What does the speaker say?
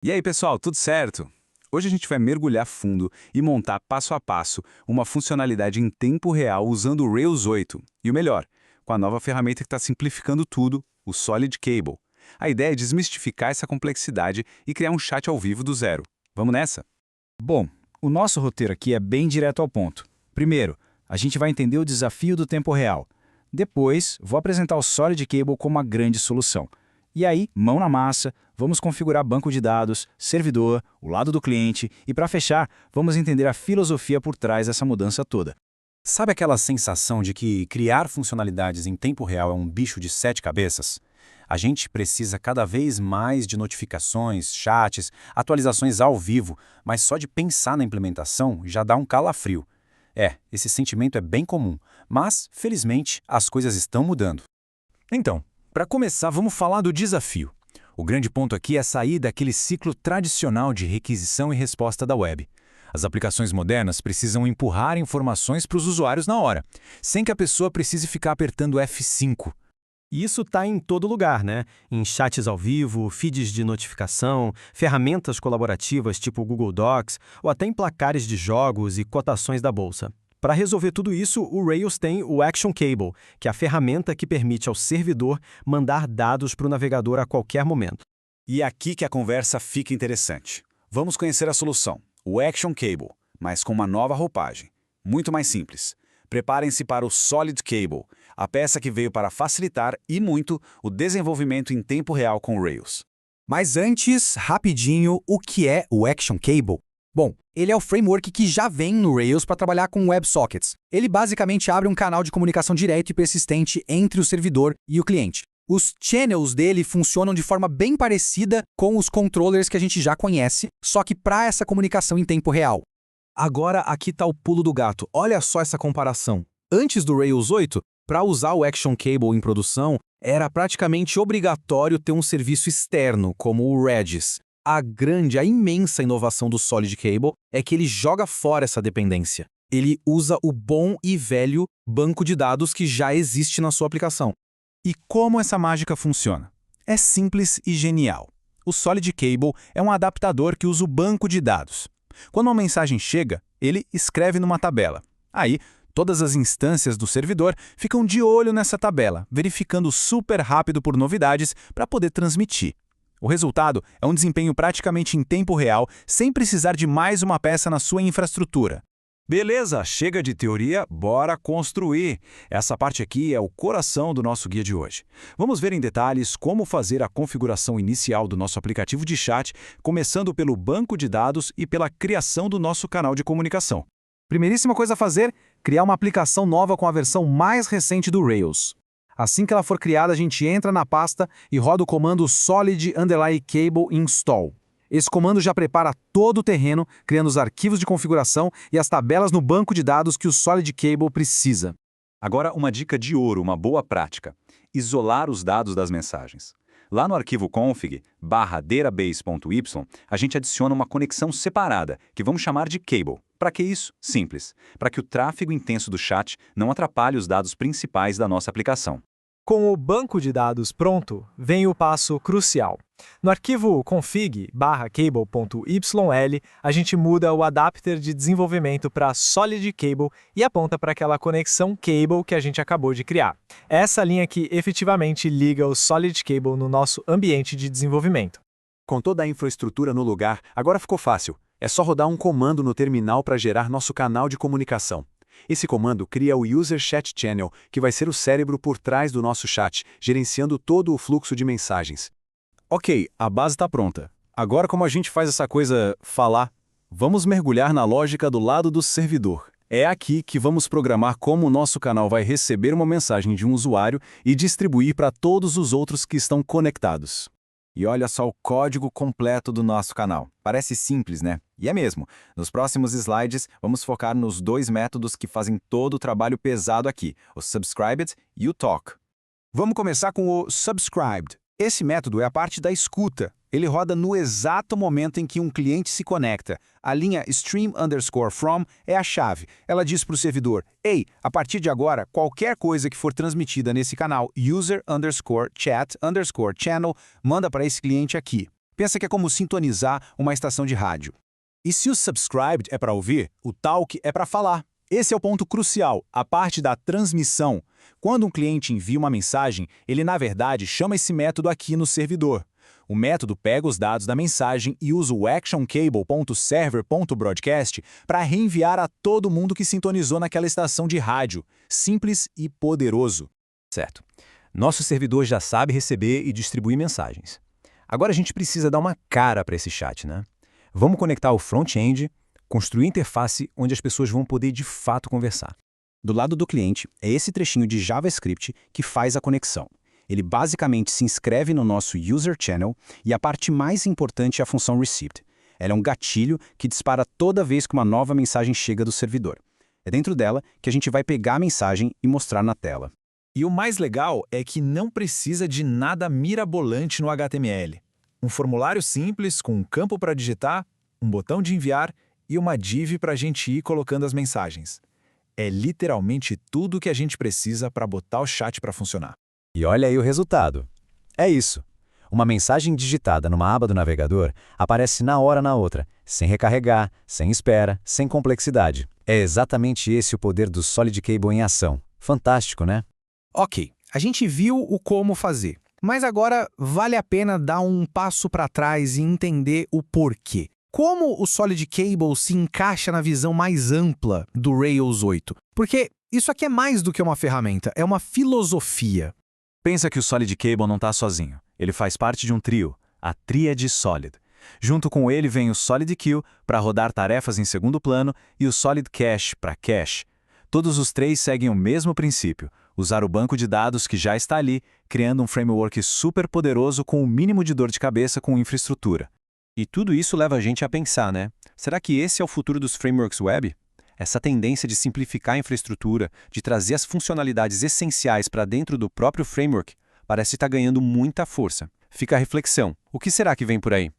E aí, pessoal, tudo certo? Hoje a gente vai mergulhar fundo e montar passo a passo uma funcionalidade em tempo real usando o Rails 8. E o melhor, com a nova ferramenta que está simplificando tudo, o Solid Cable. A ideia é desmistificar essa complexidade e criar um chat ao vivo do zero. Vamos nessa? Bom, o nosso roteiro aqui é bem direto ao ponto. Primeiro, a gente vai entender o desafio do tempo real. Depois, vou apresentar o Solid Cable como a grande solução. E aí, mão na massa, vamos configurar banco de dados, servidor, o lado do cliente e, para fechar, vamos entender a filosofia por trás dessa mudança toda. Sabe aquela sensação de que criar funcionalidades em tempo real é um bicho de 7 cabeças? A gente precisa cada vez mais de notificações, chats, atualizações ao vivo, mas só de pensar na implementação já dá um calafrio. Esse sentimento é bem comum, mas, felizmente, as coisas estão mudando. Então, para começar, vamos falar do desafio. O grande ponto aqui é sair daquele ciclo tradicional de requisição e resposta da web. As aplicações modernas precisam empurrar informações para os usuários na hora, sem que a pessoa precise ficar apertando F5. E isso está em todo lugar, né? Em chats ao vivo, feeds de notificação, ferramentas colaborativas tipo o Google Docs, ou até em placares de jogos e cotações da bolsa. Para resolver tudo isso, o Rails tem o Action Cable, que é a ferramenta que permite ao servidor mandar dados para o navegador a qualquer momento. E é aqui que a conversa fica interessante. Vamos conhecer a solução, o Action Cable, mas com uma nova roupagem. Muito mais simples. Preparem-se para o Solid Cable, a peça que veio para facilitar e muito o desenvolvimento em tempo real com o Rails. Mas antes, rapidinho, o que é o Action Cable? Bom, ele é o framework que já vem no Rails para trabalhar com WebSockets. Ele basicamente abre um canal de comunicação direto e persistente entre o servidor e o cliente. Os channels dele funcionam de forma bem parecida com os controllers que a gente já conhece, só que para essa comunicação em tempo real. Agora aqui está o pulo do gato. Olha só essa comparação. Antes do Rails 8, para usar o Action Cable em produção, era praticamente obrigatório ter um serviço externo, como o Redis. A imensa inovação do Solid Cable é que ele joga fora essa dependência. Ele usa o bom e velho banco de dados que já existe na sua aplicação. E como essa mágica funciona? É simples e genial. O Solid Cable é um adaptador que usa o banco de dados. Quando uma mensagem chega, ele escreve numa tabela. Aí, todas as instâncias do servidor ficam de olho nessa tabela, verificando super rápido por novidades para poder transmitir. O resultado é um desempenho praticamente em tempo real, sem precisar de mais uma peça na sua infraestrutura. Beleza, chega de teoria, bora construir. Essa parte aqui é o coração do nosso guia de hoje. Vamos ver em detalhes como fazer a configuração inicial do nosso aplicativo de chat, começando pelo banco de dados e pela criação do nosso canal de comunicação. Primeiríssima coisa a fazer, criar uma aplicação nova com a versão mais recente do Rails. Assim que ela for criada, a gente entra na pasta e roda o comando solid_cable install. Esse comando já prepara todo o terreno, criando os arquivos de configuração e as tabelas no banco de dados que o Solid Cable precisa. Agora, uma dica de ouro, uma boa prática. Isolar os dados das mensagens. Lá no arquivo config/database.y, a gente adiciona uma conexão separada, que vamos chamar de cable. Para que isso? Simples. Para que o tráfego intenso do chat não atrapalhe os dados principais da nossa aplicação. Com o banco de dados pronto, vem o passo crucial. No arquivo config/cable.yl, a gente muda o adapter de desenvolvimento para Solid Cable e aponta para aquela conexão cable que a gente acabou de criar. Essa linha que efetivamente liga o Solid Cable no nosso ambiente de desenvolvimento. Com toda a infraestrutura no lugar, agora ficou fácil. É só rodar um comando no terminal para gerar nosso canal de comunicação. Esse comando cria o User Chat Channel, que vai ser o cérebro por trás do nosso chat, gerenciando todo o fluxo de mensagens. Ok, a base está pronta. Agora, como a gente faz essa coisa falar, vamos mergulhar na lógica do lado do servidor. É aqui que vamos programar como o nosso canal vai receber uma mensagem de um usuário e distribuir para todos os outros que estão conectados. E olha só o código completo do nosso canal. Parece simples, né? E é mesmo. Nos próximos slides, vamos focar nos dois métodos que fazem todo o trabalho pesado aqui, o Subscribed e o Talk. Vamos começar com o Subscribed. Esse método é a parte da escuta. Ele roda no exato momento em que um cliente se conecta. A linha stream_from é a chave. Ela diz para o servidor, ei, a partir de agora, qualquer coisa que for transmitida nesse canal user_chat_channel, manda para esse cliente aqui. Pensa que é como sintonizar uma estação de rádio. E se o subscribed é para ouvir, o talk é para falar. Esse é o ponto crucial, a parte da transmissão. Quando um cliente envia uma mensagem, ele na verdade chama esse método aqui no servidor. O método pega os dados da mensagem e usa o actioncable.server.broadcast para reenviar a todo mundo que sintonizou naquela estação de rádio. Simples e poderoso. Certo. Nosso servidor já sabe receber e distribuir mensagens. Agora a gente precisa dar uma cara para esse chat, né? Vamos conectar o front-end, construir interface onde as pessoas vão poder de fato conversar. Do lado do cliente, é esse trechinho de JavaScript que faz a conexão. Ele basicamente se inscreve no nosso User Channel e a parte mais importante é a função Received. Ela é um gatilho que dispara toda vez que uma nova mensagem chega do servidor. É dentro dela que a gente vai pegar a mensagem e mostrar na tela. E o mais legal é que não precisa de nada mirabolante no HTML. Um formulário simples com um campo para digitar, um botão de enviar e uma div para a gente ir colocando as mensagens. É literalmente tudo o que a gente precisa para botar o chat para funcionar. E olha aí o resultado. É isso. Uma mensagem digitada numa aba do navegador aparece na hora na outra, sem recarregar, sem espera, sem complexidade. É exatamente esse o poder do Solid Cable em ação. Fantástico, né? Ok, a gente viu o como fazer, mas agora vale a pena dar um passo para trás e entender o porquê. Como o Solid Cable se encaixa na visão mais ampla do Rails 8? Porque isso aqui é mais do que uma ferramenta, é uma filosofia. Pensa que o Solid Cable não está sozinho. Ele faz parte de um trio, a Tríade Solid. Junto com ele vem o Solid Queue para rodar tarefas em segundo plano e o Solid Cache para cache. Todos os três seguem o mesmo princípio, usar o banco de dados que já está ali, criando um framework super poderoso com o mínimo de dor de cabeça com infraestrutura. E tudo isso leva a gente a pensar, né? Será que esse é o futuro dos frameworks web? Essa tendência de simplificar a infraestrutura, de trazer as funcionalidades essenciais para dentro do próprio framework, parece estar ganhando muita força. Fica a reflexão. O que será que vem por aí?